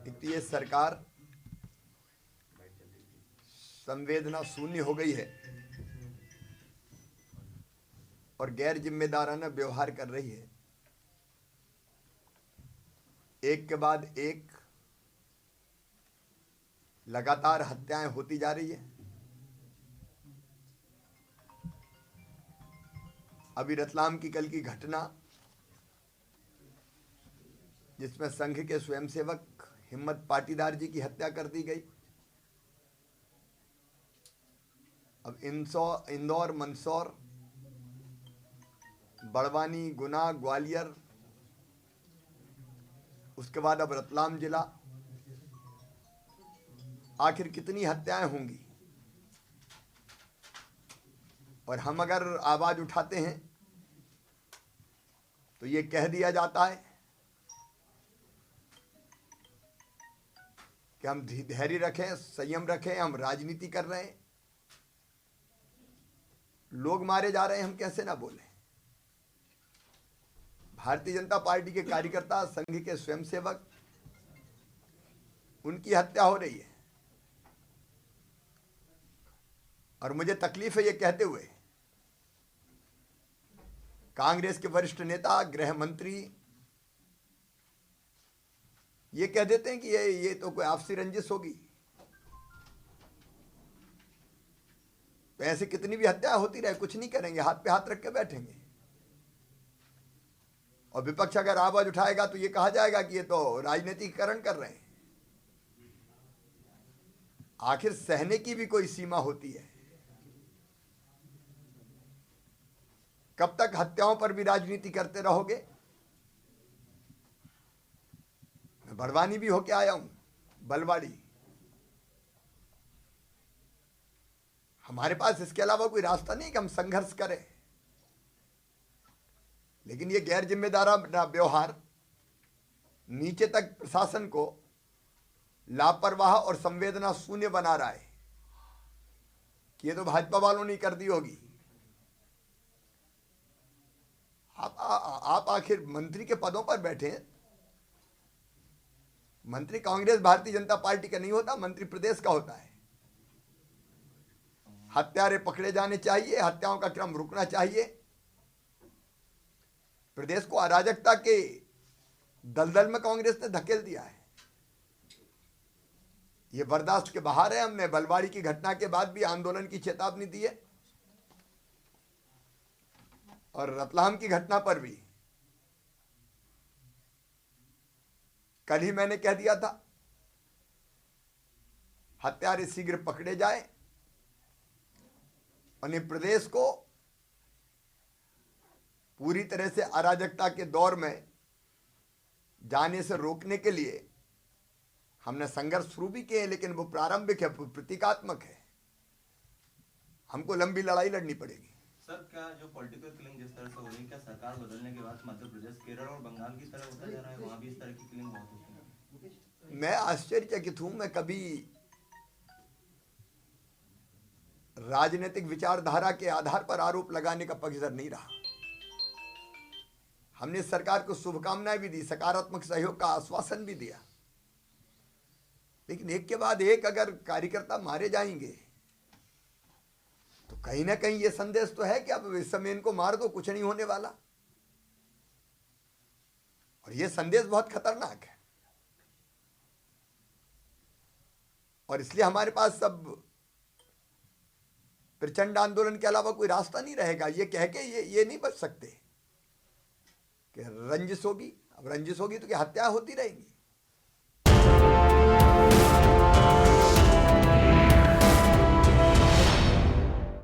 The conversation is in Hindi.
एक तो ये सरकार संवेदना शून्य हो गई है और गैर जिम्मेदाराना व्यवहार कर रही है। एक के बाद एक लगातार हत्याएं होती जा रही है। अभी रतलाम की कल की घटना जिसमें संघ के स्वयंसेवक हिम्मत पाटीदार जी की हत्या कर दी गई। अब इंदौर, मंदसौर, बड़वानी, गुना, ग्वालियर, उसके बाद अब रतलाम जिला, आखिर कितनी हत्याएं होंगी। और हम अगर आवाज उठाते हैं तो ये कह दिया जाता है कि हम धैर्य रखें, संयम रखें, हम राजनीति कर रहे हैं। लोग मारे जा रहे हैं, हम कैसे ना बोलें। भारतीय जनता पार्टी के कार्यकर्ता, संघ के स्वयंसेवक, उनकी हत्या हो रही है। और मुझे तकलीफ है ये कहते हुए, कांग्रेस के वरिष्ठ नेता, गृह मंत्री ये कह देते हैं कि ये तो कोई आपसी रंजिश होगी। तो ऐसे कितनी भी हत्या होती रहे, कुछ नहीं करेंगे, हाथ पे हाथ रख के बैठेंगे। और विपक्ष अगर आवाज उठाएगा तो ये कहा जाएगा कि ये तो राजनीतिकरण कर रहे हैं। आखिर सहने की भी कोई सीमा होती है। कब तक हत्याओं पर भी राजनीति करते रहोगे? मैं बड़वानी भी होके आया हूं, बलवाड़ी। हमारे पास इसके अलावा कोई रास्ता नहीं कि हम संघर्ष करें। लेकिन ये गैर जिम्मेदाराना व्यवहार नीचे तक प्रशासन को लापरवाह और संवेदना शून्य बना रहा है कि ये तो भाजपा वालों ने कर दी होगी। आप आखिर मंत्री के पदों पर बैठे हैं। मंत्री कांग्रेस भारतीय जनता पार्टी का नहीं होता, मंत्री प्रदेश का होता है। हत्यारे पकड़े जाने चाहिए, हत्याओं का क्रम रुकना चाहिए। प्रदेश को अराजकता के दलदल में कांग्रेस ने धकेल दिया है। ये बर्दाश्त के बाहर है। हमने बलवाड़ी की घटना के बाद भी आंदोलन की चेतावनी दी है और रतलाम की घटना पर भी कल ही मैंने कह दिया था, हत्यारे शीघ्र पकड़े जाए और प्रदेश को पूरी तरह से अराजकता के दौर में जाने से रोकने के लिए हमने संघर्ष शुरू भी किए, लेकिन वो प्रारंभिक है, प्रतीकात्मक है। हमको लंबी लड़ाई लड़नी पड़ेगी। सर, क्या जो पॉलिटिकल किलिंग जिस तरह से हो रही है, क्या सरकार बदलने के बाद मध्य प्रदेश, केरल और बंगाल की तरह होता जा रहा है? वहां भी इस तरह की किलिंग बहुत होती है। मैं आश्चर्यचकित हूं। मैं कभी राजनीतिक विचारधारा के आधार पर आरोप लगाने का पक्षधर नहीं रहा। हमने सरकार को शुभकामनाएं भी दी, सकारात्मक सहयोग का आश्वासन भी दिया, लेकिन एक के बाद एक अगर कार्यकर्ता मारे जाएंगे तो कहीं ना कहीं ये संदेश तो है कि अब इस समय इनको मार दो, कुछ नहीं होने वाला। और ये संदेश बहुत खतरनाक है। और इसलिए हमारे पास सब प्रचंड आंदोलन के अलावा कोई रास्ता नहीं रहेगा। ये कह के ये नहीं बच सकते कि रंजिश होगी। अब रंजिश होगी तो क्या हत्या होती रहेंगी?